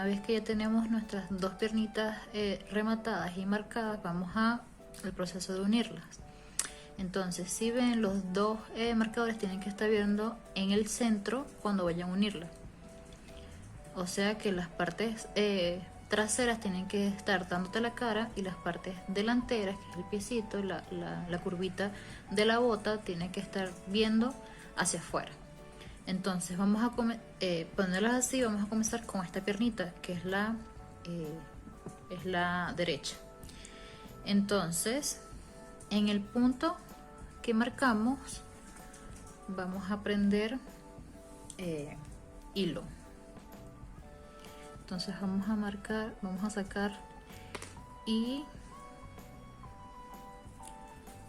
vez que ya tenemos nuestras dos piernitas rematadas y marcadas, vamos al proceso de unirlas. Entonces, si ven, los dos marcadores tienen que estar viendo en el centro cuando vayan a unirlas. O sea que las partes traseras tienen que estar dándote la cara, y las partes delanteras, que es el piecito, la curvita de la bota, tiene que estar viendo hacia afuera. Entonces vamos a ponerlas así. Vamos a comenzar con esta piernita, que es la derecha. Entonces, en el punto que marcamos, vamos a prender hilo. Entonces vamos a marcar, vamos a sacar y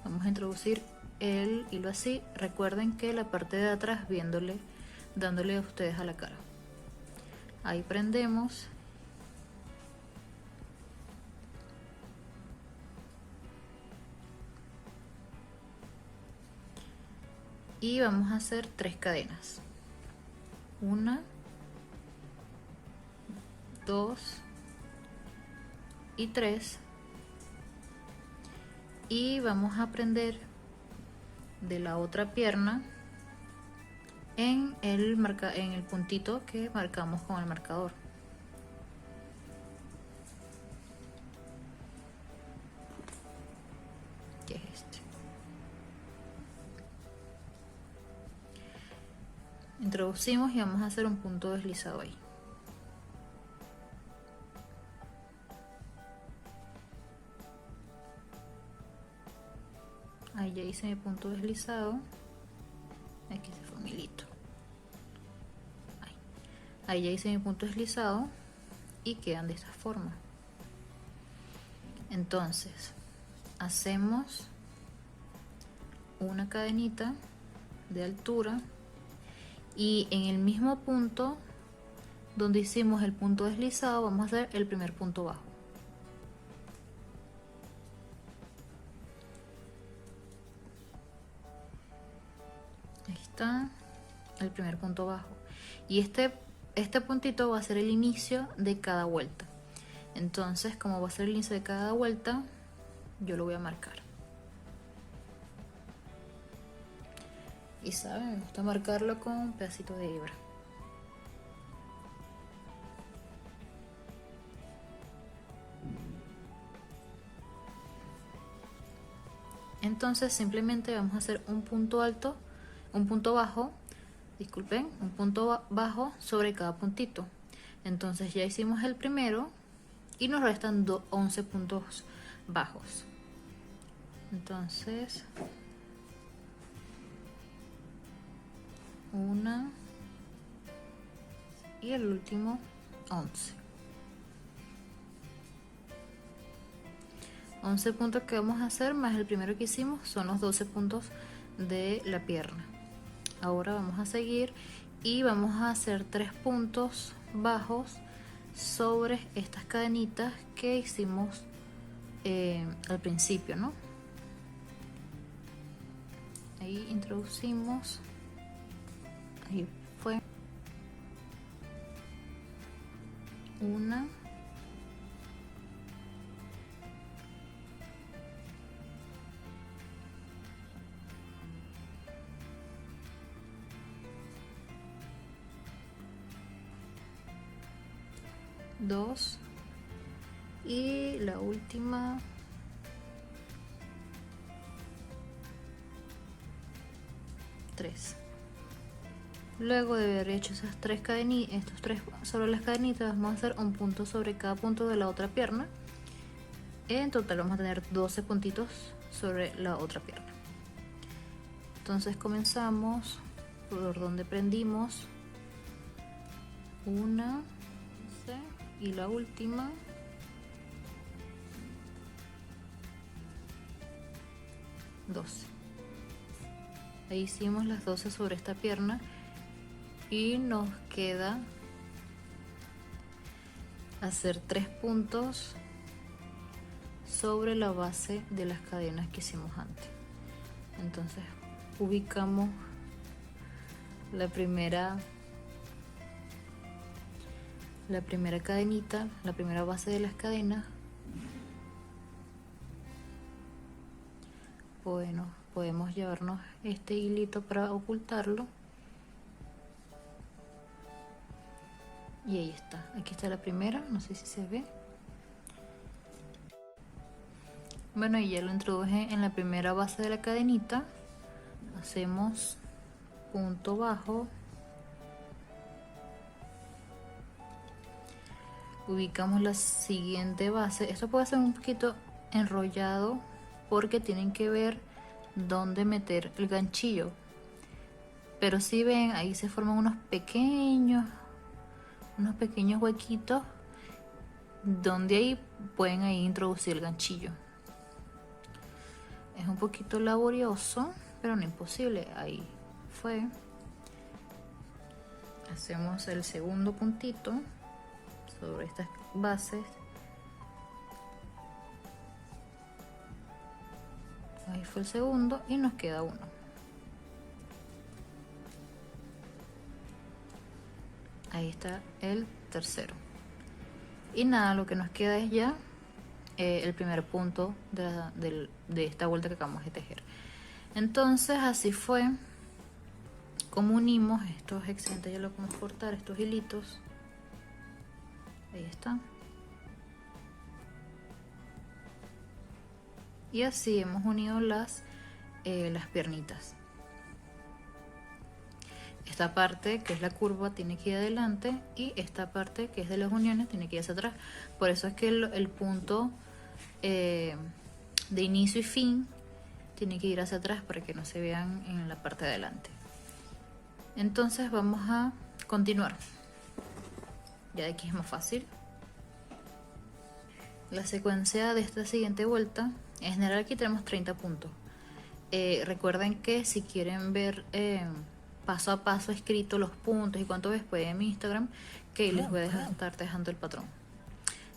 vamos a introducir el hilo así. Recuerden que la parte de atrás dándole a ustedes a la cara. Ahí prendemos. Y vamos a hacer 3 cadenas. 1, 2 y 3. Y vamos a prender de la otra pierna en el puntito que marcamos con el marcador. Que es este. Introducimos y vamos a hacer un punto deslizado ahí. Ahí ya hice mi punto deslizado. Aquí se fue mi hilito. Ahí ya hice mi punto deslizado y quedan de esta forma. Entonces hacemos una cadenita de altura, y en el mismo punto donde hicimos el punto deslizado vamos a hacer el primer punto bajo. Ahí está el primer punto bajo, y este puntito va a ser el inicio de cada vuelta. Entonces, como va a ser el inicio de cada vuelta, yo lo voy a marcar. Y saben, me gusta marcarlo con un pedacito de hebra. Entonces simplemente vamos a hacer un punto bajo sobre cada puntito. Entonces ya hicimos el primero y nos restan 11 puntos bajos. Entonces, 1 y el último 11 puntos que vamos a hacer más el primero que hicimos son los 12 puntos de la pierna. Ahora vamos a seguir y vamos a hacer 3 puntos bajos sobre estas cadenitas que hicimos al principio, ¿no? Ahí introducimos, ahí fue 1, 2 y la última 3. Luego de haber hecho esas 3 cadenitas, estos 3 sobre las cadenitas, vamos a hacer un punto sobre cada punto de la otra pierna. En total vamos a tener 12 puntitos sobre la otra pierna. Entonces comenzamos por donde prendimos, 1 y la última 12. Ahí hicimos las 12 sobre esta pierna y nos queda hacer 3 puntos sobre la base de las cadenas que hicimos antes. Entonces ubicamos la primera cadenita, la primera base de las cadenas. Bueno, podemos llevarnos este hilito para ocultarlo. Y ahí está, aquí está la primera, no sé si se ve. Bueno, y ya lo introduje en la primera base de la cadenita. Hacemos punto bajo, ubicamos la siguiente base. Esto puede ser un poquito enrollado porque tienen que ver dónde meter el ganchillo, pero si ven, ahí se forman unos pequeños huequitos donde ahí pueden ahí introducir el ganchillo. Es un poquito laborioso, pero no imposible. Ahí fue. Hacemos el segundo puntito sobre estas bases. Ahí fue el segundo y nos queda uno. Ahí está el tercero. Y nada, lo que nos queda es ya el primer punto de esta vuelta que acabamos de tejer. Entonces así fue como unimos estos excedentes. Ya lo podemos cortar, estos hilitos. Ahí está. Y así hemos unido las piernitas. Esta parte que es la curva tiene que ir adelante y esta parte que es de las uniones tiene que ir hacia atrás. Por eso es que el punto de inicio y fin tiene que ir hacia atrás para que no se vean en la parte de adelante. Entonces vamos a continuar. Ya de aquí es más fácil. La secuencia de esta siguiente vuelta, en general aquí tenemos 30 puntos. Recuerden que si quieren ver paso a paso escrito los puntos y cuánto ves, pueden en mi Instagram, que les voy a estar dejando el patrón.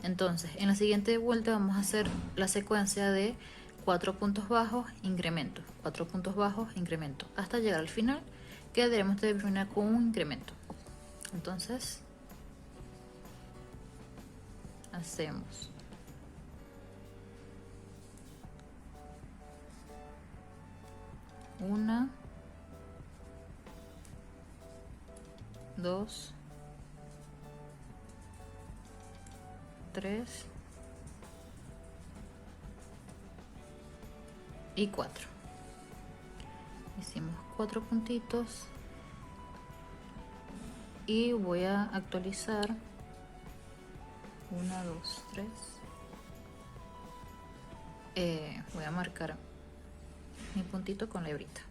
Entonces, en la siguiente vuelta vamos a hacer la secuencia de 4 puntos bajos, incremento, 4 puntos bajos, incremento, hasta llegar al final, que debemos terminar con un incremento. Entonces, hacemos 1, 2, 3 y 4. Hicimos 4 puntitos y voy a actualizar 1, 2, 3. Voy a marcar mi puntito con la hebrita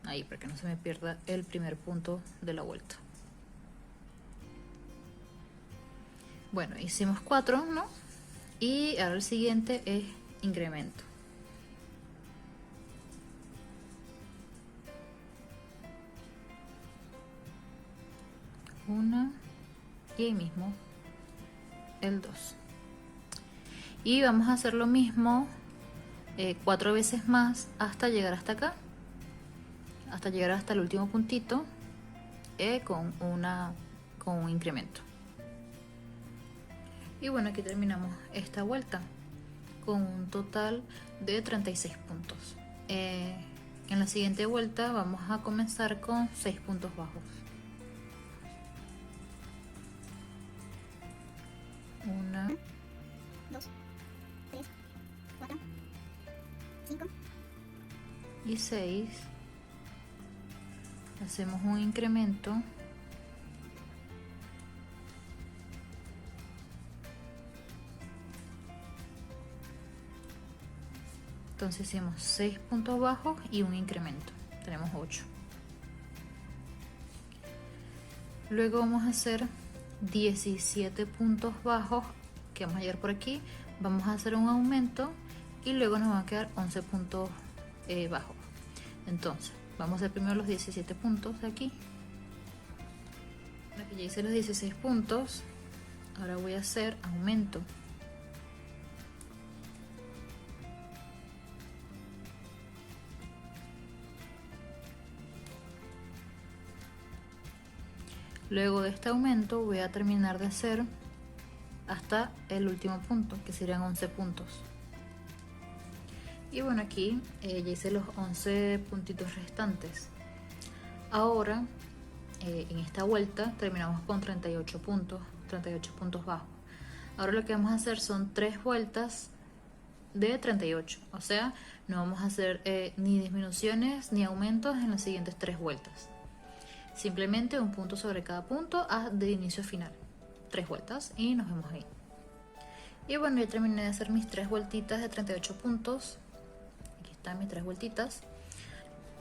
ahí para que no se me pierda el primer punto de la vuelta. Bueno, hicimos 4, ¿no? Y ahora el siguiente es incremento. Una y ahí mismo el 2. Y vamos a hacer lo mismo 4 veces más hasta llegar hasta acá, hasta llegar hasta el último puntito con un incremento. Y bueno, aquí terminamos esta vuelta con un total de 36 puntos. En la siguiente vuelta vamos a comenzar con 6 puntos bajos. 1, 2, 3, 4, 5 y 6. Hacemos un incremento. Entonces hicimos 6 puntos bajos y un incremento. Tenemos 8. Luego vamos a hacer 17 puntos bajos que vamos a llegar por aquí. Vamos a hacer un aumento y luego nos van a quedar 11 puntos bajos. Entonces vamos a hacer primero los 17 puntos de aquí. Aquí ya hice los 16 puntos. Ahora voy a hacer aumento. Luego de este aumento voy a terminar de hacer hasta el último punto, que serían 11 puntos. Y bueno, aquí ya hice los 11 puntitos restantes. Ahora en esta vuelta terminamos con 38 puntos bajos. Ahora lo que vamos a hacer son 3 vueltas de 38, o sea, no vamos a hacer ni disminuciones ni aumentos en las siguientes 3 vueltas. Simplemente un punto sobre cada punto de inicio a final. 3 vueltas y nos vemos ahí. Y bueno, ya terminé de hacer mis 3 vueltitas de 38 puntos. Aquí están mis 3 vueltitas.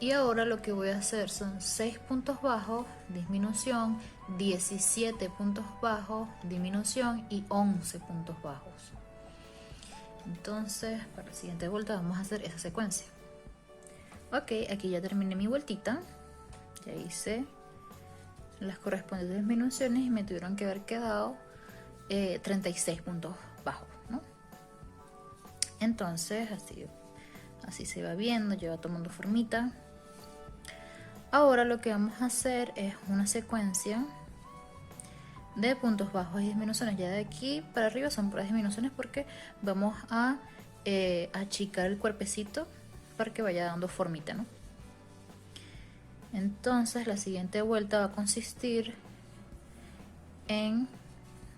Y ahora lo que voy a hacer son 6 puntos bajos, disminución, 17 puntos bajos, disminución y 11 puntos bajos. Entonces, para la siguiente vuelta vamos a hacer esa secuencia. Ok, aquí ya terminé mi vueltita. Ya hice las correspondientes disminuciones y me tuvieron que haber quedado 36 puntos bajos, ¿no? Entonces, así se va viendo, ya va tomando formita. Ahora lo que vamos a hacer es una secuencia de puntos bajos y disminuciones. Ya de aquí para arriba son puras disminuciones porque vamos a achicar el cuerpecito para que vaya dando formita, ¿no? Entonces la siguiente vuelta va a consistir en,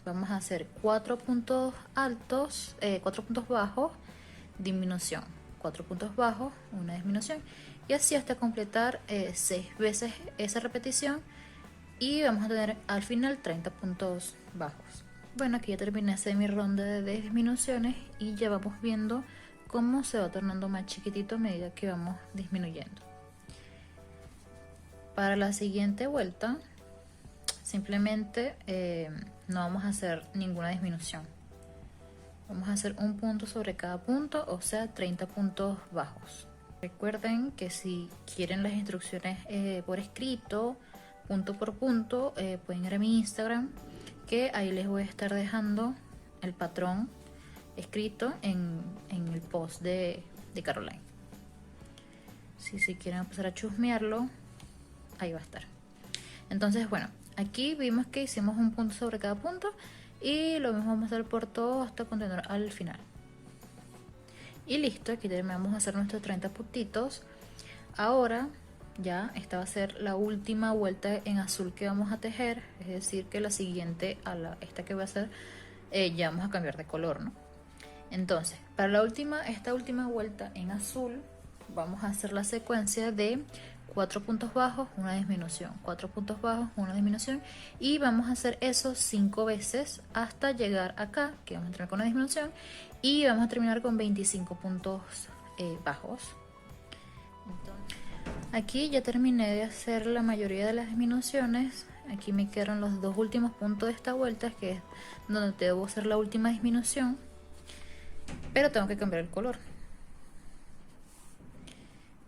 vamos a hacer 4 puntos altos, 4 puntos bajos, disminución, 4 puntos bajos, una disminución, y así hasta completar 6 veces esa repetición, y vamos a tener al final 30 puntos bajos. Bueno, aquí ya terminé de hacer mi ronda de disminuciones y ya vamos viendo cómo se va tornando más chiquitito a medida que vamos disminuyendo. Para la siguiente vuelta simplemente no vamos a hacer ninguna disminución. Vamos a hacer un punto sobre cada punto, o sea 30 puntos bajos. Recuerden que si quieren las instrucciones por escrito, punto por punto, pueden ir a mi Instagram, que ahí les voy a estar dejando el patrón escrito en el post de Caroline. Si quieren empezar a chusmearlo, ahí va a estar. Entonces, bueno, aquí vimos que hicimos un punto sobre cada punto y lo mismo vamos a hacer por todo hasta continuar al final. Y listo, aquí terminamos de hacer nuestros 30 puntitos. Ahora ya esta va a ser la última vuelta en azul que vamos a tejer, es decir que la siguiente a esta que voy a hacer ya vamos a cambiar de color, ¿no? Entonces, para esta última vuelta en azul vamos a hacer la secuencia de 4 puntos bajos, una disminución, 4 puntos bajos, una disminución, y vamos a hacer eso 5 veces hasta llegar acá, que vamos a terminar con una disminución, y vamos a terminar con 25 puntos bajos. Entonces, aquí ya terminé de hacer la mayoría de las disminuciones. Aquí me quedaron los 2 últimos puntos de esta vuelta, que es donde debo hacer la última disminución, pero tengo que cambiar el color.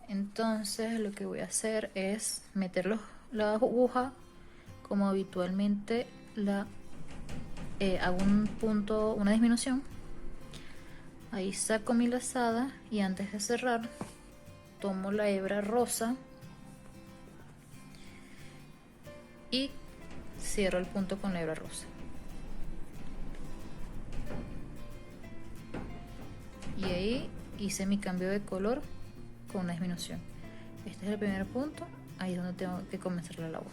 Entonces lo que voy a hacer es meter la aguja como habitualmente hago un punto, una disminución. Ahí saco mi lazada y antes de cerrar tomo la hebra rosa y cierro el punto con la hebra rosa. Y ahí hice mi cambio de color con una disminución. Este es el primer punto, ahí es donde tengo que comenzar la labor.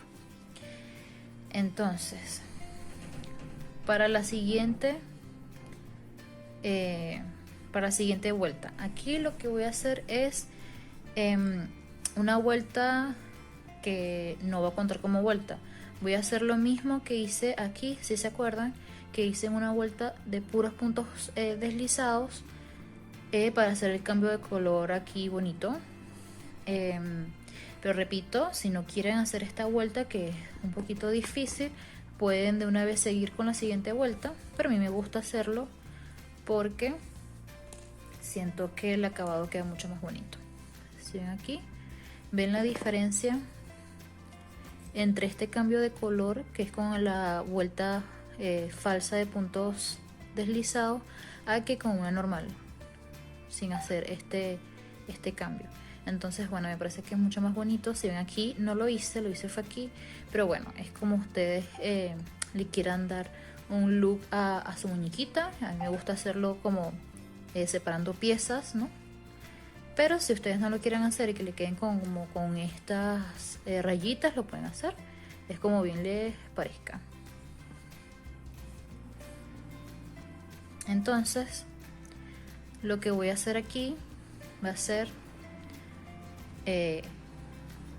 Entonces, para la siguiente vuelta, aquí lo que voy a hacer es una vuelta que no va a contar como vuelta. Voy a hacer lo mismo que hice aquí, si se acuerdan, que hice una vuelta de puros puntos deslizados para hacer el cambio de color aquí bonito. Pero repito, si no quieren hacer esta vuelta, que es un poquito difícil, pueden de una vez seguir con la siguiente vuelta, pero a mí me gusta hacerlo porque siento que el acabado queda mucho más bonito. Si ven aquí, ven la diferencia entre este cambio de color, que es con la vuelta falsa de puntos deslizados, a que con una normal, sin hacer este cambio. Entonces bueno, me parece que es mucho más bonito. Si ven aquí, no lo hice fue aquí, pero bueno, es como ustedes le quieran dar un look a su muñequita. A mí me gusta hacerlo como separando piezas, ¿no? Pero si ustedes no lo quieren hacer y que le queden como con estas rayitas, lo pueden hacer. Es como bien les parezca. Entonces, lo que voy a hacer aquí va a ser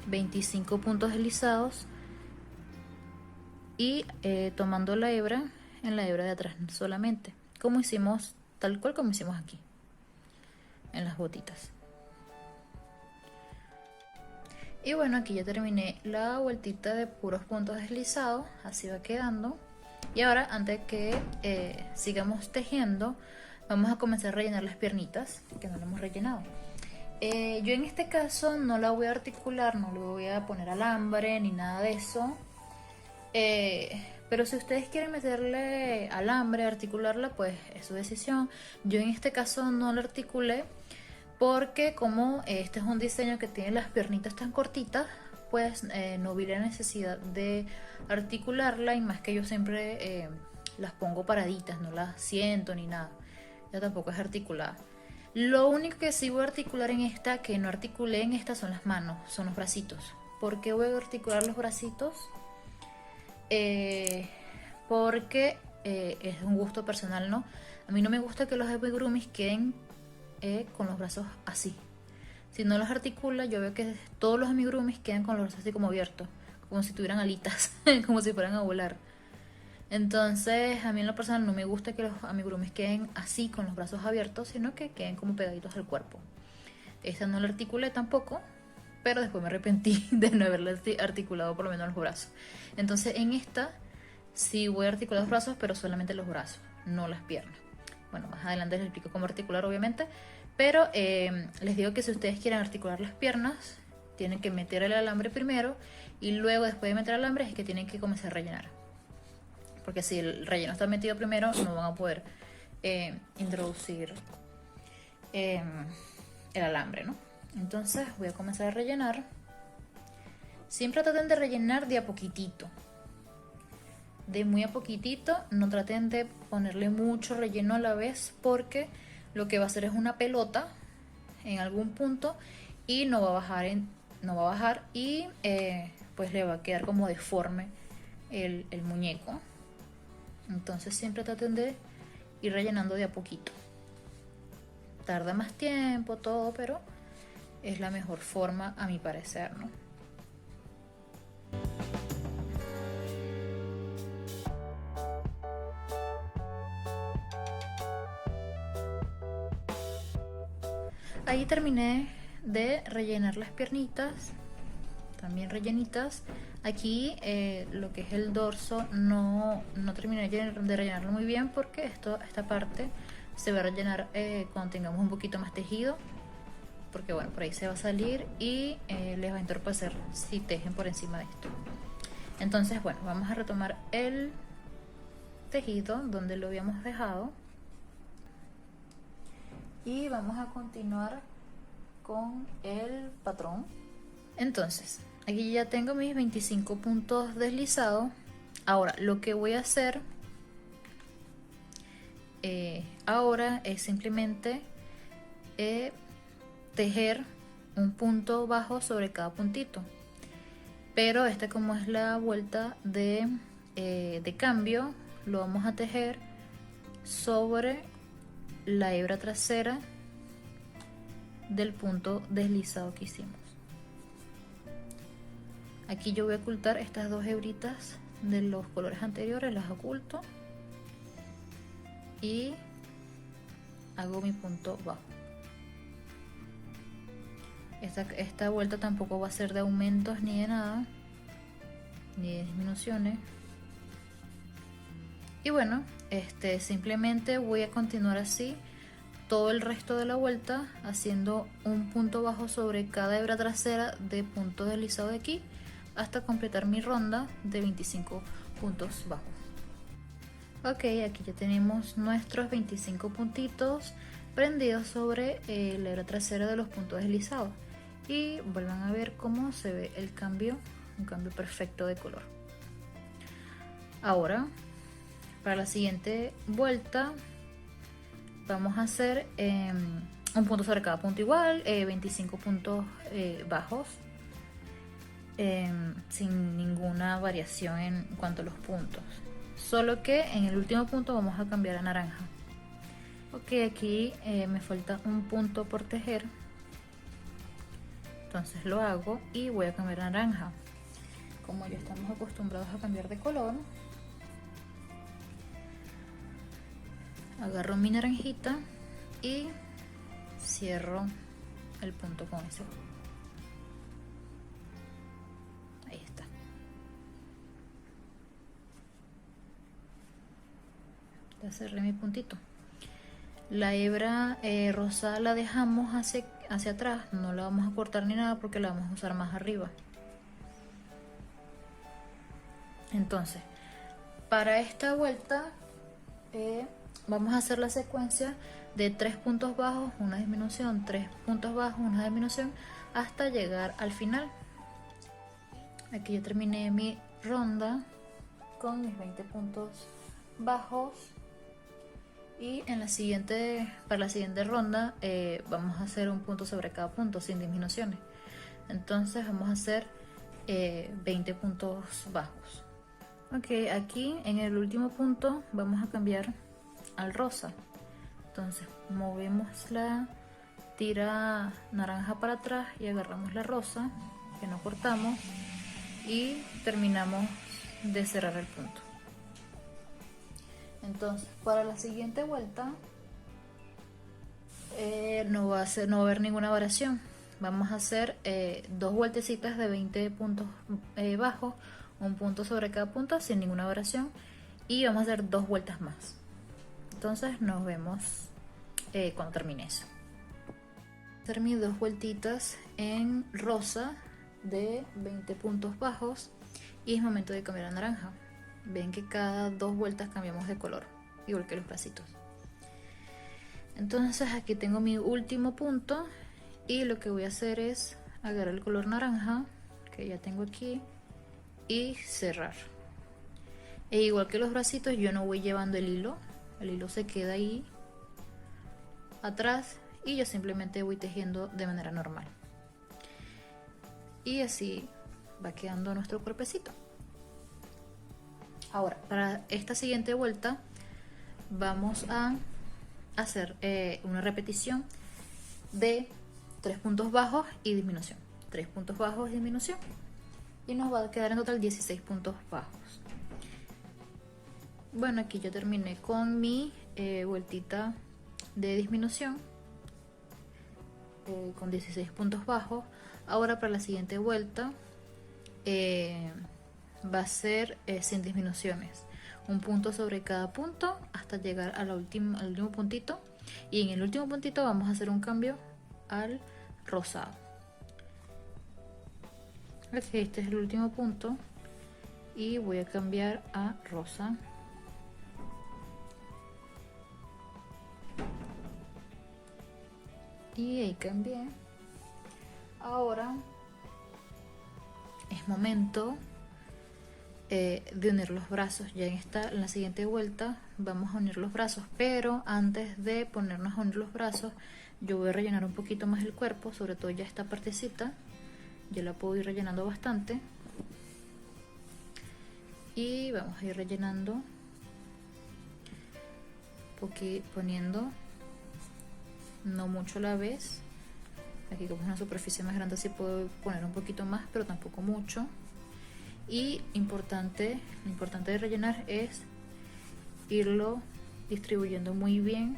25 puntos deslizados y tomando la hebra en la hebra de atrás solamente, como hicimos, tal cual como hicimos aquí en las botitas. Y bueno, aquí ya terminé la vueltita de puros puntos deslizados, así va quedando. Y ahora, antes que sigamos tejiendo, vamos a comenzar a rellenar las piernitas, que no las hemos rellenado. Yo en este caso no la voy a articular, no le voy a poner alambre ni nada de eso. Pero si ustedes quieren meterle alambre, articularla, pues es su decisión. Yo en este caso no la articulé porque como este es un diseño que tiene las piernitas tan cortitas, pues no vi la necesidad de articularla, y más que yo siempre las pongo paraditas, no las siento ni nada. Ya tampoco es articulada. Lo único que sí voy a articular en esta, que no articulé en esta, son las manos, son los bracitos. ¿Por qué voy a articular los bracitos? Porque es un gusto personal, ¿no? A mí no me gusta que los amigurumis queden con los brazos así. Si no los articula, yo veo que todos los amigurumis quedan con los brazos así como abiertos, como si tuvieran alitas, como si fueran a volar. Entonces, a mí en lo personal no me gusta que los amigurumis queden así con los brazos abiertos, sino que queden como pegaditos al cuerpo. Esta no la articulé tampoco, pero después me arrepentí de no haberla articulado por lo menos los brazos. Entonces, en esta sí voy a articular los brazos, pero solamente los brazos, no las piernas. Bueno, más adelante les explico cómo articular, obviamente. Pero les digo que si ustedes quieren articular las piernas, tienen que meter el alambre primero, y luego después de meter el alambre es que tienen que comenzar a rellenar. Porque si el relleno está metido primero, no van a poder introducir el alambre, ¿no? Entonces voy a comenzar a rellenar. Siempre traten de rellenar de a poquitito. De muy a poquitito, no traten de ponerle mucho relleno a la vez, porque lo que va a hacer es una pelota en algún punto y no va a bajar y pues le va a quedar como deforme el muñeco. Entonces siempre traten de ir rellenando de a poquito. Tarda más tiempo todo, pero es la mejor forma a mi parecer, ¿no? Ahí terminé de rellenar las piernitas, también rellenitas. Aquí lo que es el dorso no terminé de rellenarlo muy bien, porque esta parte se va a rellenar cuando tengamos un poquito más tejido, porque bueno, por ahí se va a salir y les va a entorpecer si tejen por encima de esto. Entonces bueno, vamos a retomar el tejido donde lo habíamos dejado y vamos a continuar con el patrón. Entonces aquí ya tengo mis 25 puntos deslizados. Ahora lo que voy a hacer ahora es simplemente tejer un punto bajo sobre cada puntito, pero como es la vuelta de cambio, lo vamos a tejer sobre la hebra trasera del punto deslizado que hicimos. Aquí yo voy a ocultar estas dos hebritas de los colores anteriores, las oculto y hago mi punto bajo. Esta vuelta tampoco va a ser de aumentos ni de nada, ni de disminuciones. Y bueno, simplemente voy a continuar así todo el resto de la vuelta, haciendo un punto bajo sobre cada hebra trasera de punto deslizado de aquí, hasta completar mi ronda de 25 puntos bajos. Ok, aquí ya tenemos nuestros 25 puntitos prendidos sobre la hebra trasera de los puntos deslizados. y vuelvan a ver cómo se ve el cambio, un cambio perfecto de color. Ahora, para la siguiente vuelta vamos a hacer un punto sobre cada punto igual, 25 puntos bajos, sin ninguna variación en cuanto a los puntos, solo que en el último punto vamos a cambiar a naranja. Ok, aquí me falta un punto por tejer, entonces lo hago y voy a cambiar a naranja. Como ya estamos acostumbrados a cambiar de color, agarro mi naranjita y cierro el punto con ese. Ahí está. Ya cerré mi puntito. La hebra rosada la dejamos hacia atrás, no la vamos a cortar ni nada porque la vamos a usar más arriba. Entonces, para esta vuelta vamos a hacer la secuencia de 3 puntos bajos, una disminución, 3 puntos bajos, una disminución, hasta llegar al final. Aquí ya terminé mi ronda con mis 20 puntos bajos, y en para la siguiente ronda vamos a hacer un punto sobre cada punto sin disminuciones. Entonces vamos a hacer 20 puntos bajos. Ok, aquí en el último punto vamos a cambiar al rosa. Entonces movemos la tira naranja para atrás y agarramos la rosa que no cortamos y terminamos de cerrar el punto. Entonces para la siguiente vuelta no va a haber ninguna variación. Vamos a hacer 2 vueltecitas de 20 puntos bajos, un punto sobre cada punto sin ninguna variación, y vamos a hacer 2 vueltas más. Entonces nos vemos cuando termine eso. Terminé 2 vueltitas en rosa de 20 puntos bajos y es momento de cambiar a naranja. Ven que cada 2 vueltas cambiamos de color, igual que los bracitos. Entonces aquí tengo mi último punto y lo que voy a hacer es agarrar el color naranja que ya tengo aquí y cerrar. E igual que los bracitos, yo no voy llevando el hilo se queda ahí atrás y yo simplemente voy tejiendo de manera normal, y así va quedando nuestro cuerpecito. Ahora, para esta siguiente vuelta vamos a hacer una repetición de 3 puntos bajos y disminución, 3 puntos bajos y disminución, y nos va a quedar en total 16 puntos bajos. Bueno, aquí yo terminé con mi vueltita de disminución con 16 puntos bajos. Ahora para la siguiente vuelta va a ser sin disminuciones, un punto sobre cada punto hasta llegar al último puntito, y en el último puntito vamos a hacer un cambio al rosado. Este es el último punto y voy a cambiar a rosa. Y ahí cambié. Ahora es momento de unir los brazos. Ya en la siguiente vuelta vamos a unir los brazos, pero antes de ponernos a unir los brazos yo voy a rellenar un poquito más el cuerpo, sobre todo ya esta partecita yo la puedo ir rellenando bastante, y vamos a ir rellenando poniendo no mucho a la vez. Aquí como es una superficie más grande así puedo poner un poquito más, pero tampoco mucho. Y lo importante de rellenar es irlo distribuyendo muy bien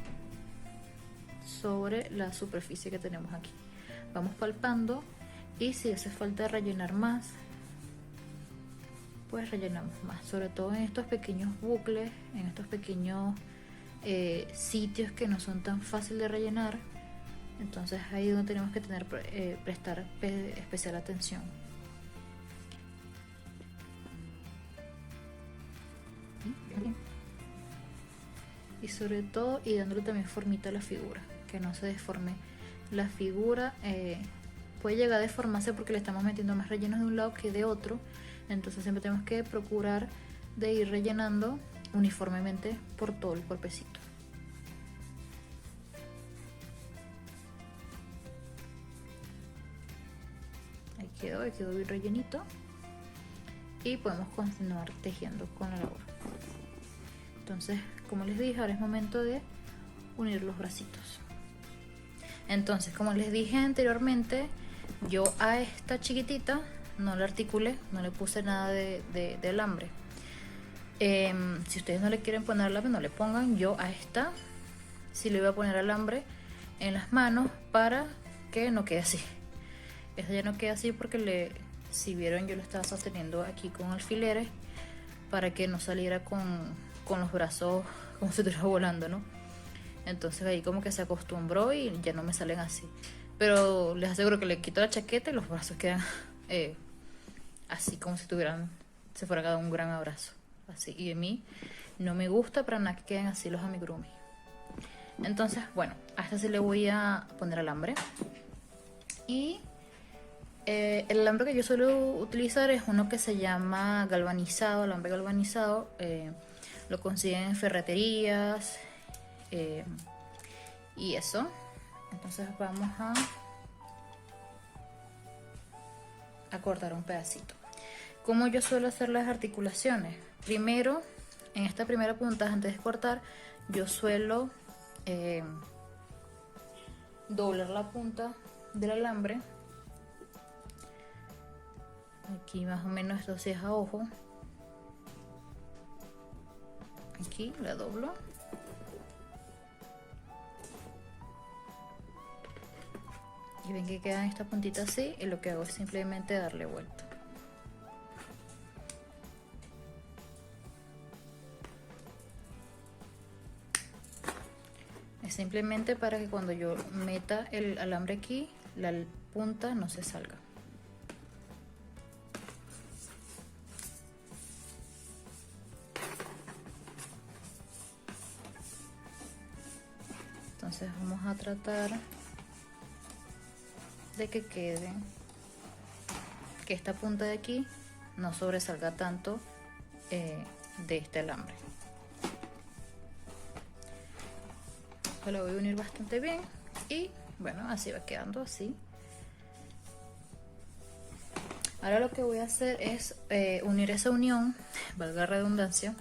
sobre la superficie que tenemos aquí. Vamos palpando, y si hace falta rellenar más, pues rellenamos más, sobre todo en estos pequeños bucles, en estos pequeños sitios que no son tan fáciles de rellenar. Entonces ahí es donde tenemos que prestar especial atención. Y sobre todo dándole también formita a la figura, que no se deforme la figura puede llegar a deformarse porque le estamos metiendo más rellenos de un lado que de otro. Entonces siempre tenemos que procurar de ir rellenando uniformemente por todo el cuerpecito. Ahí quedó bien rellenito. Y podemos continuar tejiendo con la labor. Entonces, como les dije, ahora es momento de unir los bracitos. Entonces, como les dije anteriormente, yo a esta chiquitita no la articulé, no le puse nada de alambre. Si ustedes no le quieren poner alambre, no le pongan. Yo a esta sí le voy a poner alambre en las manos para que no quede así. Esta ya no queda así porque si vieron, yo lo estaba sosteniendo aquí con alfileres para que no saliera con los brazos como si estuviera volando, ¿no? Entonces ahí como que se acostumbró y ya no me salen así. Pero les aseguro que le quito la chaqueta y los brazos quedan así como si se fuera a dar un gran abrazo. Así. Y a mí no me gusta para nada que queden así los amigurumi. Entonces, bueno, a esta sí le voy a poner alambre. Y el alambre que yo suelo utilizar es uno que se llama galvanizado, alambre galvanizado. Lo consiguen en ferreterías y eso. Entonces vamos a cortar un pedacito. Como yo suelo hacer las articulaciones, primero en esta primera punta, antes de cortar, yo suelo doblar la punta del alambre. Aquí más o menos esto sí es a ojo. Aquí la doblo. Y ven que queda esta puntita así, y lo que hago es simplemente darle vuelta. Es simplemente para que cuando yo meta el alambre aquí, la punta no se salga. Entonces vamos a tratar de que esta punta de aquí no sobresalga tanto de este alambre. Lo voy a unir bastante bien y bueno, así va quedando así. Ahora lo que voy a hacer es unir esa unión, valga la redundancia,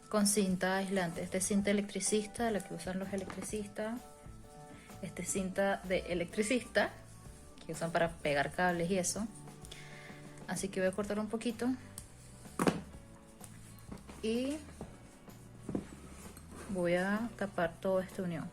con cinta aislante. Esta es cinta electricista, la que usan los electricistas. Esta es cinta de electricista que usan para pegar cables y eso. Así que voy a cortar un poquito y voy a tapar toda esta unión.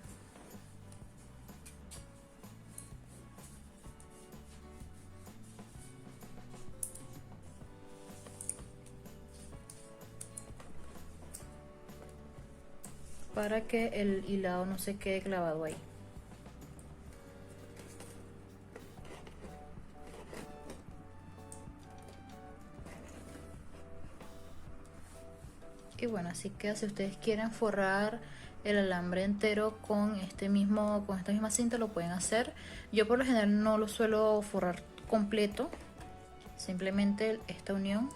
Para que el hilado no se quede clavado ahí. Y bueno, así que si ustedes quieren forrar el alambre entero con esta misma cinta, lo pueden hacer. Yo por lo general no lo suelo forrar completo, simplemente esta unión.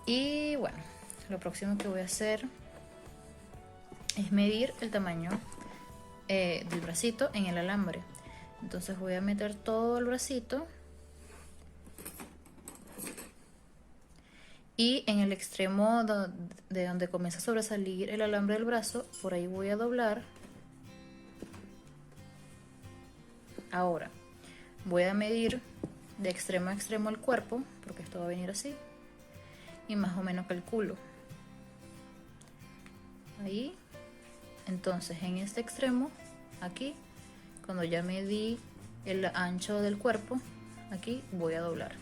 Y bueno, lo próximo que voy a hacer es medir el tamaño del bracito en el alambre. Entonces voy a meter todo el bracito y en el extremo de donde comienza a sobresalir el alambre del brazo, por ahí voy a doblar. Ahora voy a medir de extremo a extremo el cuerpo, porque esto va a venir así, y más o menos calculo ahí. Entonces en este extremo, aquí, cuando ya medí el ancho del cuerpo, aquí voy a doblar.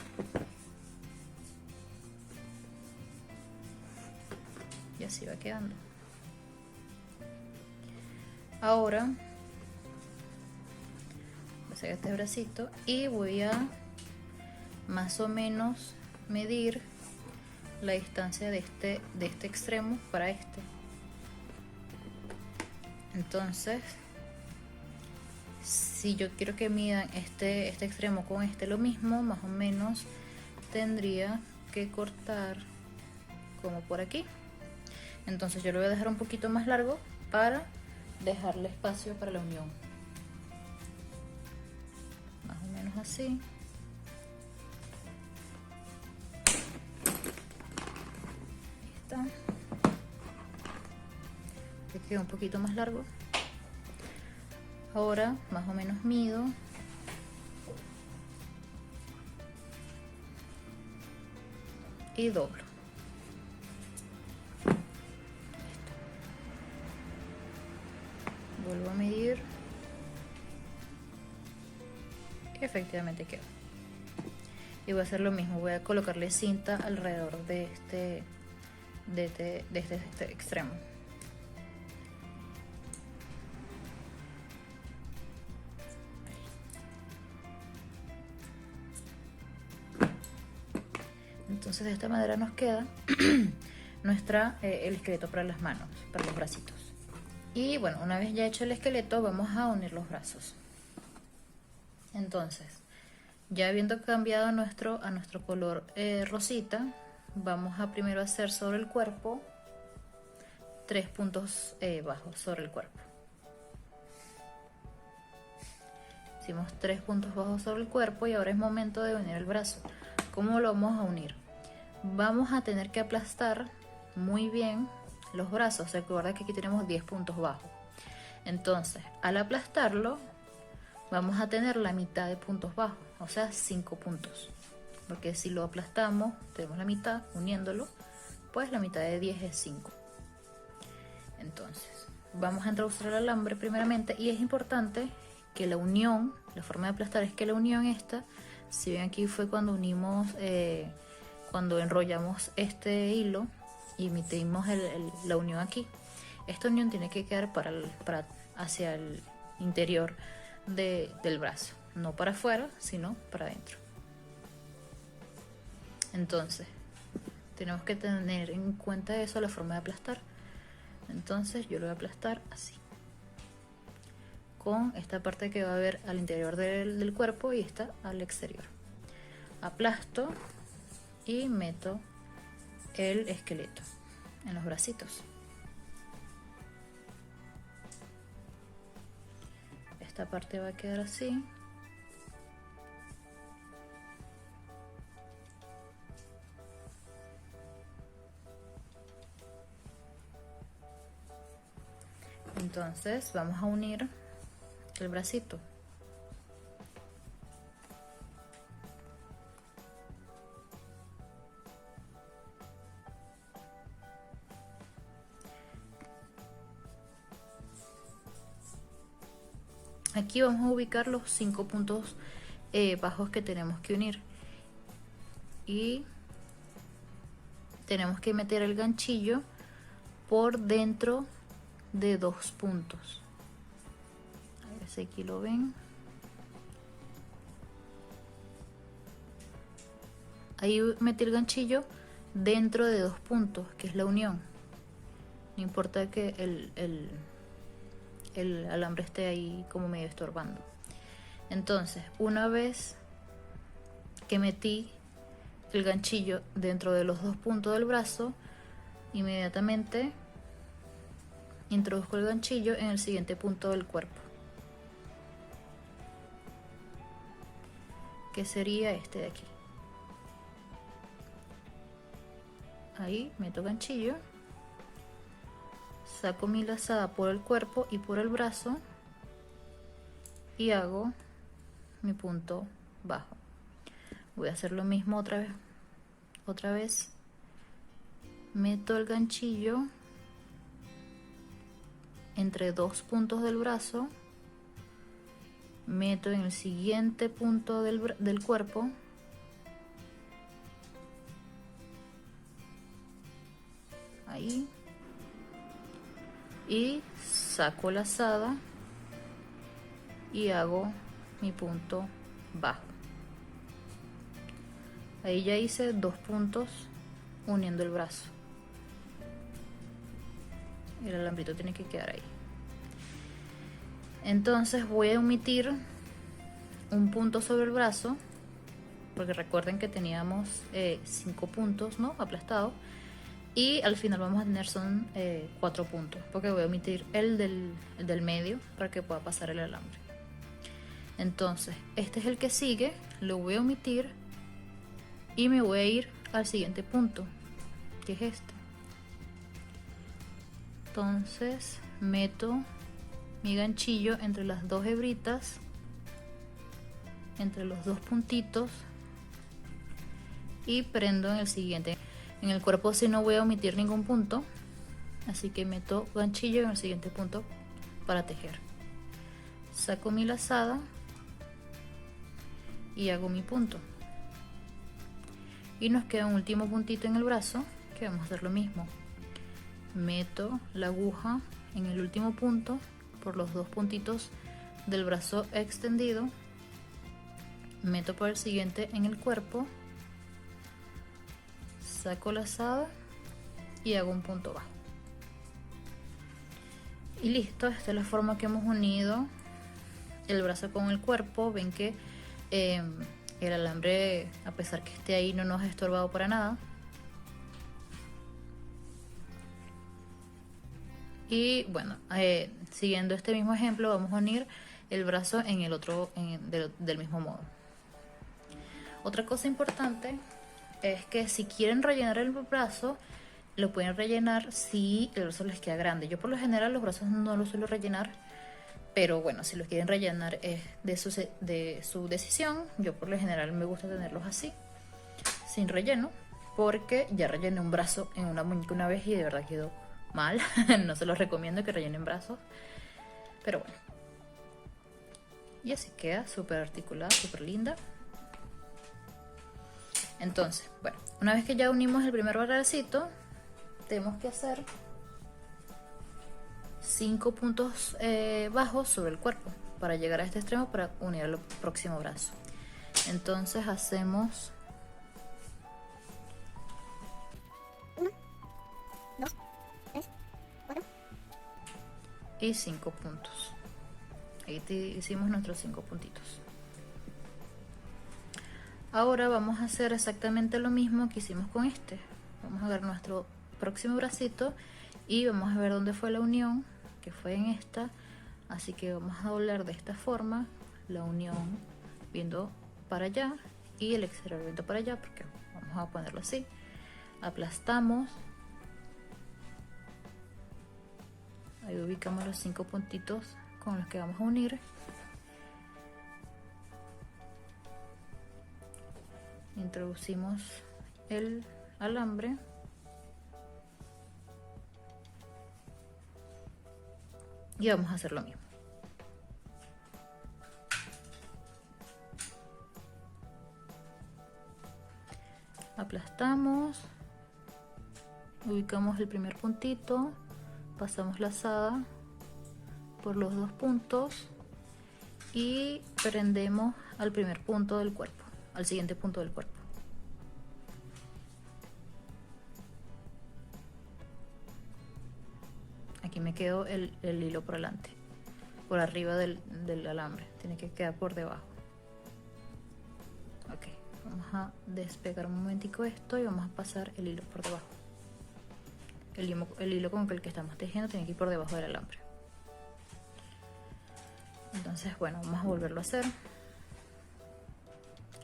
Y así va quedando. Ahora voy a hacer este bracito y voy a más o menos medir la distancia de este extremo para este. Entonces, si yo quiero que midan este extremo con este lo mismo, más o menos tendría que cortar como por aquí. Entonces yo lo voy a dejar un poquito más largo para dejarle espacio para la unión. Más o menos así. Ahí está. Que queda un poquito más largo. Ahora más o menos mido y doblo. Vuelvo a medir y efectivamente quedó. Y voy a hacer lo mismo, voy a colocarle cinta alrededor de este extremo. Entonces de esta manera nos queda el esqueleto para las manos, para los bracitos. Y bueno, una vez ya hecho el esqueleto, vamos a unir los brazos. Entonces, ya habiendo cambiado a nuestro color rosita, vamos a primero hacer sobre el cuerpo 3 puntos bajos sobre el cuerpo. Hicimos 3 puntos bajos sobre el cuerpo y ahora es momento de unir el brazo. ¿Cómo lo vamos a unir? Vamos a tener que aplastar muy bien los brazos. Recuerda que aquí tenemos 10 puntos bajos. Entonces, al aplastarlo, vamos a tener la mitad de puntos bajos, o sea, 5 puntos. Porque si lo aplastamos, tenemos la mitad, uniéndolo, pues la mitad de 10 es 5. Entonces, vamos a introducir el alambre primeramente y es importante que la unión, la forma de aplastar es que la unión esta, si ven aquí fue cuando unimos, cuando enrollamos este hilo y metimos la unión aquí. Esta unión tiene que quedar hacia el interior del brazo, no para afuera, sino para adentro. Entonces, tenemos que tener en cuenta eso, la forma de aplastar. Entonces yo lo voy a aplastar así, con esta parte que va a ver al interior del cuerpo y esta al exterior. Aplasto y meto el esqueleto en los bracitos. Esta parte va a quedar así. Entonces vamos a unir el bracito. Aquí vamos a ubicar los 5 puntos bajos que tenemos que unir. Y tenemos que meter el ganchillo por dentro de 2 puntos. A ver si aquí lo ven. Ahí metí el ganchillo dentro de 2 puntos, que es la unión. No importa que el alambre esté ahí como medio estorbando. Entonces, una vez que metí el ganchillo dentro de los 2 puntos del brazo, inmediatamente introduzco el ganchillo en el siguiente punto del cuerpo, que sería este de aquí. Ahí meto ganchillo, saco mi lazada por el cuerpo y por el brazo y hago mi punto bajo. Voy a hacer lo mismo otra vez. Meto el ganchillo entre 2 puntos del brazo, meto en el siguiente punto del cuerpo, ahí, y saco lazada y hago mi punto bajo. Ahí ya hice 2 puntos uniendo el brazo. El alambrito tiene que quedar ahí. Entonces voy a omitir un punto sobre el brazo, porque recuerden que teníamos 5 puntos, ¿no? Aplastados. Y al final vamos a tener son 4 puntos, porque voy a omitir el del medio para que pueda pasar el alambre. Entonces, este es el que sigue, lo voy a omitir y me voy a ir al siguiente punto, que es este. Entonces, meto mi ganchillo entre las dos hebritas, entre los dos puntitos, y prendo en el siguiente. En el cuerpo sí no voy a omitir ningún punto, así que meto ganchillo en el siguiente punto para tejer. Saco mi lazada y hago mi punto. Y nos queda un último puntito en el brazo, que vamos a hacer lo mismo. Meto la aguja en el último punto por los dos puntitos del brazo extendido. Meto por el siguiente en el cuerpo. Saco lazada y hago un punto bajo. Y listo, esta es la forma que hemos unido el brazo con el cuerpo. Ven que el alambre, a pesar que esté ahí, no nos ha estorbado para nada. Y bueno, siguiendo este mismo ejemplo, vamos a unir el brazo en el otro del mismo modo. Otra cosa importante es que si quieren rellenar el brazo, lo pueden rellenar si el brazo les queda grande. Yo por lo general los brazos no los suelo rellenar, pero bueno, si los quieren rellenar es de su decisión. Yo por lo general me gusta tenerlos así, sin relleno, porque ya rellené un brazo en una muñeca una vez y de verdad quedó mal. No se los recomiendo que rellenen brazos, pero bueno. Y así queda súper articulada, súper linda. Entonces, bueno, una vez que ya unimos el primer bracito, tenemos que hacer 5 puntos bajos sobre el cuerpo para llegar a este extremo para unir al próximo brazo. Entonces hacemos 1, 2, 3, 4 y 5 puntos. Ahí hicimos nuestros 5 puntitos. Ahora vamos a hacer exactamente lo mismo que hicimos con este. Vamos a agarrar nuestro próximo bracito y vamos a ver dónde fue la unión, que fue en esta. Así que vamos a doblar de esta forma la unión viendo para allá y el exterior viendo para allá, porque vamos a ponerlo así. Aplastamos. Ahí ubicamos los 5 puntitos con los que vamos a unir. Introducimos el alambre y vamos a hacer lo mismo. Aplastamos, ubicamos el primer puntito, pasamos lazada por los dos puntos y prendemos al primer punto del cuerpo, al siguiente punto del cuerpo. Aquí me quedo el hilo por delante, por arriba del alambre, tiene que quedar por debajo. Ok, vamos a despegar un momentico esto y vamos a pasar el hilo por debajo. El hilo con el que estamos tejiendo tiene que ir por debajo del alambre. Entonces, bueno, vamos a volverlo a hacer.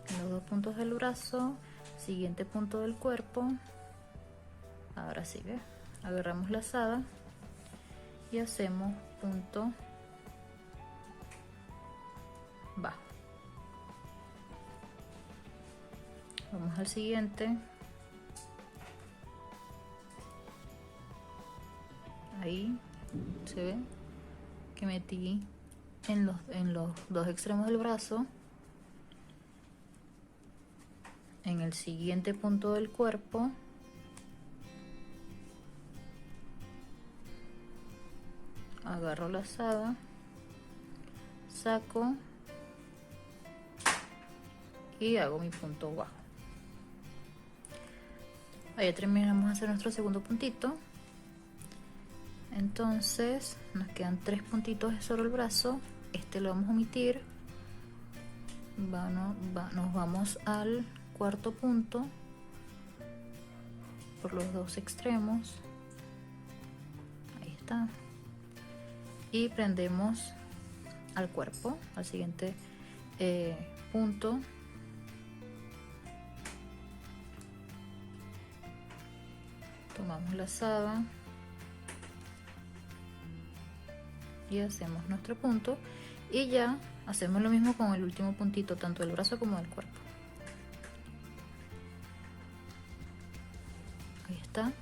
En los dos puntos del brazo, siguiente punto del cuerpo. Ahora sí, ¿ves? Agarramos lazada y hacemos punto bajo. Vamos al siguiente. Ahí se ve que metí en los dos extremos del brazo, en el siguiente punto del cuerpo, agarro lazada, saco y hago mi punto bajo. Ahí terminamos de hacer nuestro segundo puntito. Entonces nos quedan 3 puntitos sobre el brazo. Este lo vamos a omitir nos vamos al cuarto punto por los dos extremos. Ahí está. Y prendemos al cuerpo, al siguiente punto. Tomamos la lazada y hacemos nuestro punto, y ya hacemos lo mismo con el último puntito, tanto del brazo como del cuerpo. Ahí está.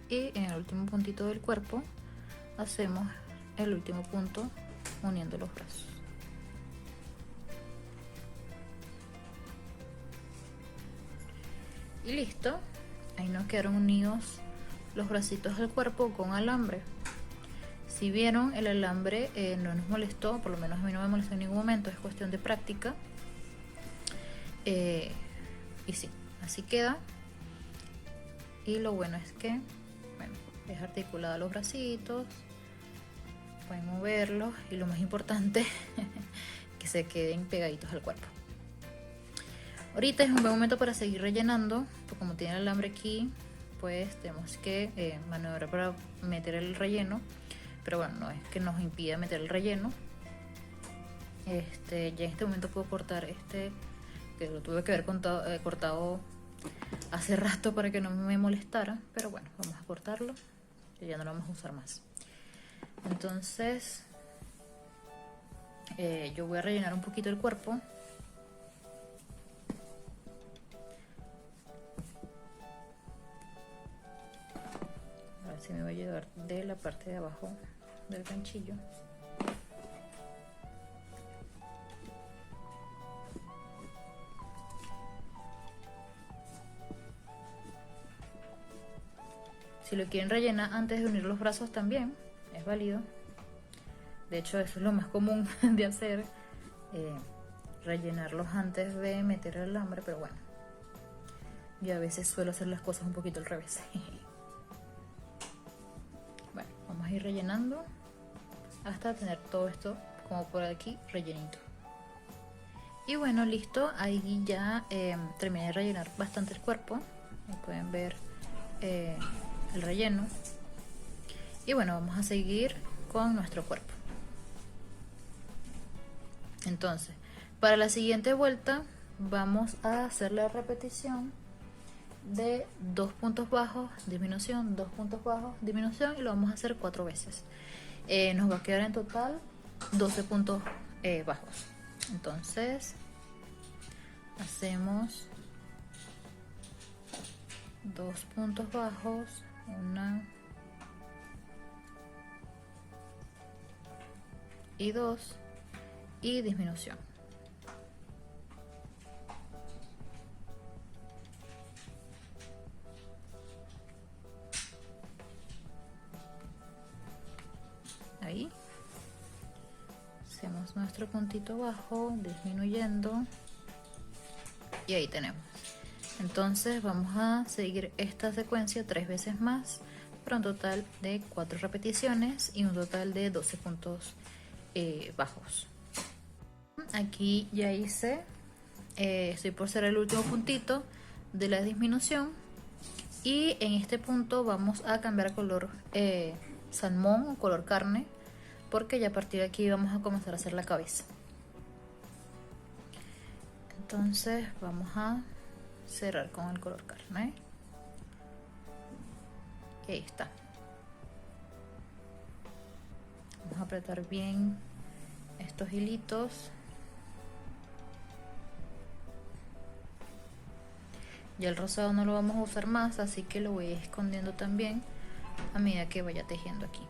Y en el último puntito del cuerpo hacemos el último punto uniendo los brazos. Y listo, ahí nos quedaron unidos los bracitos del cuerpo con alambre. Si vieron, el alambre no nos molestó, por lo menos a mí no me molestó en ningún momento, es cuestión de práctica. Y sí, así queda. Y lo bueno es que, bueno, es articulado los bracitos, pueden moverlos, y lo más importante, que se queden pegaditos al cuerpo. Ahorita es un buen momento para seguir rellenando, porque como tiene el alambre aquí, pues tenemos que maniobrar para meter el relleno, pero bueno, no es que nos impida meter el relleno. Ya en este momento puedo cortar que lo tuve que haber cortado hace rato para que no me molestara, pero bueno, vamos a cortarlo, que ya no lo vamos a usar más. Entonces yo voy a rellenar un poquito el cuerpo. A ver si me va a llevar de la parte de abajo del ganchillo. Si lo quieren rellenar antes de unir los brazos también es válido. De hecho, eso es lo más común de hacer, rellenarlos antes de meter el alambre, pero bueno, yo a veces suelo hacer las cosas un poquito al revés. Bueno, vamos a ir rellenando hasta tener todo esto como por aquí rellenito. Y bueno, listo, ahí ya terminé de rellenar bastante el cuerpo. Ahí pueden ver el relleno. Y bueno, vamos a seguir con nuestro cuerpo. Entonces, para la siguiente vuelta vamos a hacer la repetición de 2 puntos bajos, disminución, 2 puntos bajos, disminución, y lo vamos a hacer 4 veces. Nos va a quedar en total 12 puntos bajos. Entonces hacemos 2 puntos bajos, 1 y 2, y disminución. Ahí hacemos nuestro puntito bajo, disminuyendo, y ahí tenemos. Entonces vamos a seguir esta secuencia 3 veces más, para un total de 4 repeticiones y un total de 12 puntos bajos. Aquí ya hice, estoy por hacer el último puntito de la disminución, y en este punto vamos a cambiar color salmón o color carne, porque ya a partir de aquí vamos a comenzar a hacer la cabeza. Entonces vamos a cerrar con el color carne, y ahí está. Vamos a apretar bien estos hilitos. Ya el rosado no lo vamos a usar más, así que lo voy escondiendo también a medida que vaya tejiendo aquí.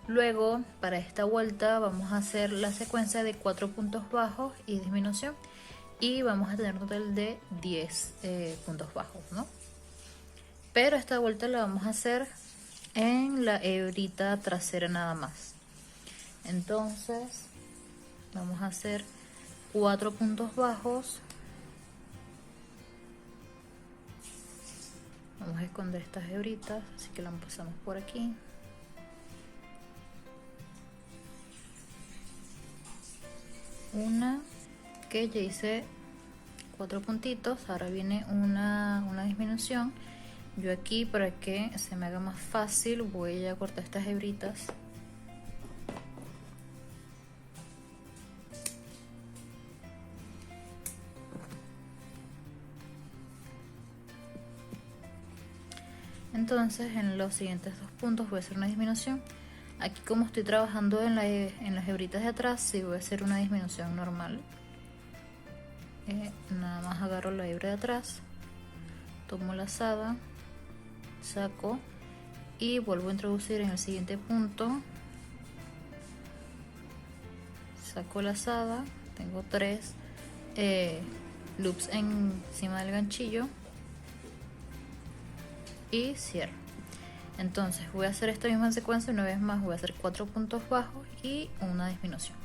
Luego, para esta vuelta vamos a hacer la secuencia de 4 puntos bajos y disminución, y vamos a tener un total de 10 puntos bajos, ¿no? Pero esta vuelta la vamos a hacer en la hebrita trasera nada más. Entonces vamos a hacer 4 puntos bajos. Vamos a esconder estas hebritas, así que la pasamos por aquí. una que ya hice 4 puntitos, ahora viene una disminución. Yo aquí, para que se me haga más fácil, voy a cortar estas hebritas. Entonces en los siguientes 2 puntos voy a hacer una disminución. Aquí, como estoy trabajando en las hebritas de atrás, sí voy a hacer una disminución normal. Nada más agarro la hebra de atrás, tomo lazada, saco y vuelvo a introducir en el siguiente punto. Saco lazada, tengo 3 loops encima del ganchillo y cierro. Entonces voy a hacer esta misma secuencia una vez más. Voy a hacer 4 puntos bajos y una disminución.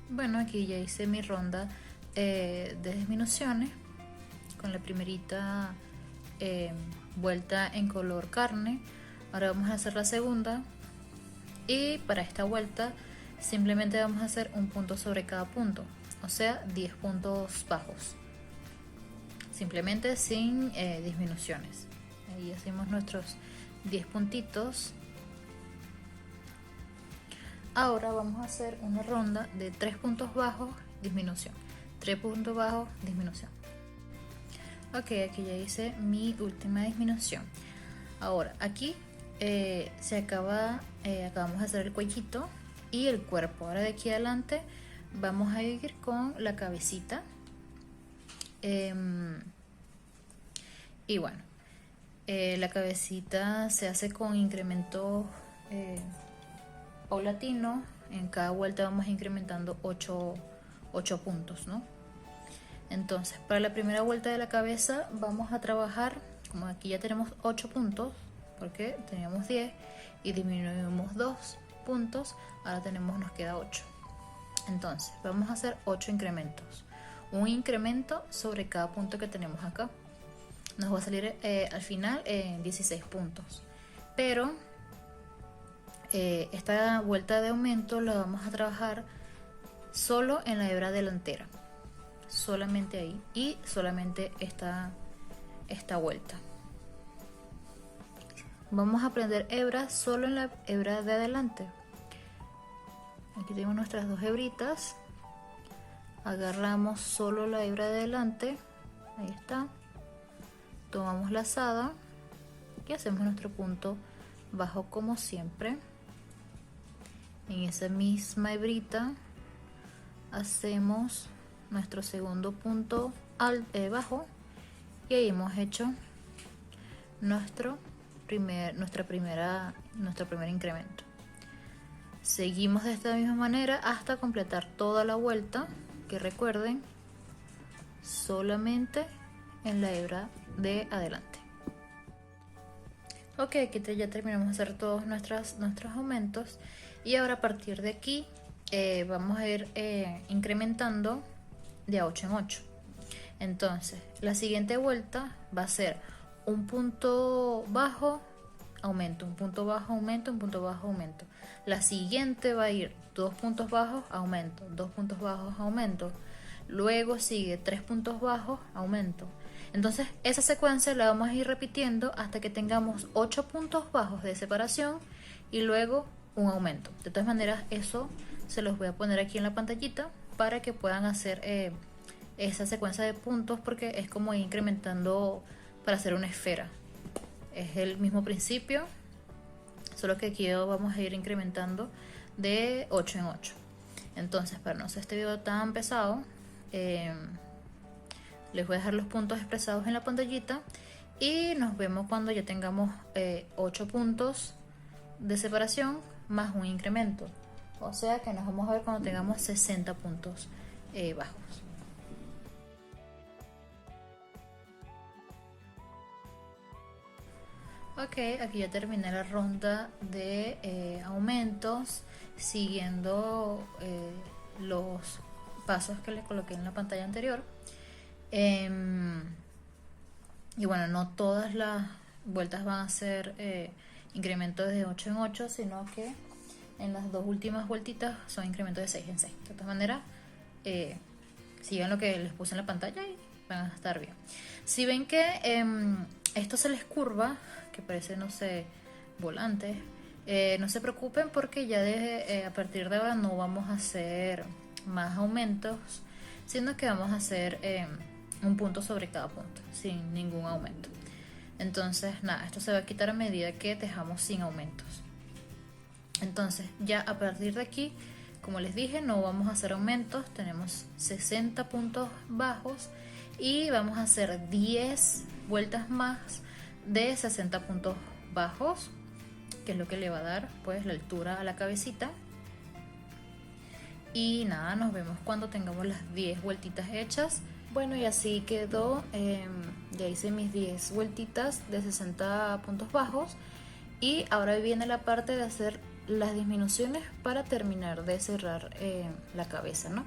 Bueno, aquí ya hice mi ronda de disminuciones con la primerita vuelta en color carne. Ahora vamos a hacer la segunda, y para esta vuelta simplemente vamos a hacer un punto sobre cada punto, o sea 10 puntos bajos, simplemente sin disminuciones. Ahí hacemos nuestros 10 puntitos. Ahora vamos a hacer una ronda de 3 puntos bajos, disminución, 3 puntos bajos, disminución. Ok, aquí ya hice mi última disminución. Ahora aquí acabamos de hacer el cuellito y el cuerpo. Ahora de aquí adelante vamos a ir con la cabecita. Y bueno, la cabecita se hace con incrementos paulatinos. En cada vuelta vamos incrementando 8 puntos, ¿no? Entonces, para la primera vuelta de la cabeza vamos a trabajar, como aquí ya tenemos 8 puntos, porque teníamos 10 y disminuimos 2 puntos, ahora nos queda 8. Entonces, vamos a hacer 8 incrementos. Un incremento sobre cada punto que tenemos acá. Nos va a salir al final 16 puntos. Pero esta vuelta de aumento la vamos a trabajar solo en la hebra delantera. Solamente ahí, y solamente esta vuelta. Vamos a prender hebras solo en la hebra de adelante. Aquí tenemos nuestras 2 hebritas. Agarramos solo la hebra de adelante. Ahí está. Tomamos lazada y hacemos nuestro punto bajo como siempre. En esa misma hebrita hacemos nuestro segundo punto bajo, y ahí hemos hecho nuestro primer incremento. Seguimos de esta misma manera hasta completar toda la vuelta, que recuerden, solamente en la hebra de adelante. Ok, aquí ya terminamos de hacer todos nuestros aumentos, y ahora a partir de aquí vamos a ir incrementando de a 8 en 8. Entonces la siguiente vuelta va a ser un punto bajo, aumento, un punto bajo, aumento, un punto bajo, aumento. La siguiente va a ir 2 puntos bajos, aumento, 2 puntos bajos, aumento. Luego sigue 3 puntos bajos, aumento. Entonces esa secuencia la vamos a ir repitiendo hasta que tengamos 8 puntos bajos de separación y luego un aumento. De todas maneras, eso se los voy a poner aquí en la pantallita para que puedan hacer esa secuencia de puntos, porque es como ir incrementando para hacer una esfera. Es el mismo principio, solo que aquí vamos a ir incrementando de 8 en 8. Entonces, para no hacer este video tan pesado, les voy a dejar los puntos expresados en la pantallita, y nos vemos cuando ya tengamos 8 puntos de separación más un incremento. O sea que nos vamos a ver cuando tengamos 60 puntos bajos. Ok, aquí ya terminé la ronda de aumentos siguiendo los pasos que les coloqué en la pantalla anterior. Y bueno, no todas las vueltas van a ser incrementos de 8 en 8, sino que en las 2 últimas vueltitas son incrementos de 6 en 6. De todas maneras, sigan lo que les puse en la pantalla y van a estar bien. Si ven que esto se les curva, que parece, no sé, volante, no se preocupen porque ya a partir de ahora no vamos a hacer más aumentos, sino que vamos a hacer un punto sobre cada punto, sin ningún aumento. Entonces, nada, esto se va a quitar a medida que dejamos sin aumentos. Entonces, ya a partir de aquí, como les dije, no vamos a hacer aumentos. Tenemos 60 puntos bajos y vamos a hacer 10 vueltas más de 60 puntos bajos, que es lo que le va a dar pues la altura a la cabecita. Y nada, nos vemos cuando tengamos las 10 vueltitas hechas. Bueno, y así quedó. Ya hice mis 10 vueltitas de 60 puntos bajos y ahora viene la parte de hacer las disminuciones para terminar de cerrar la cabeza, ¿no?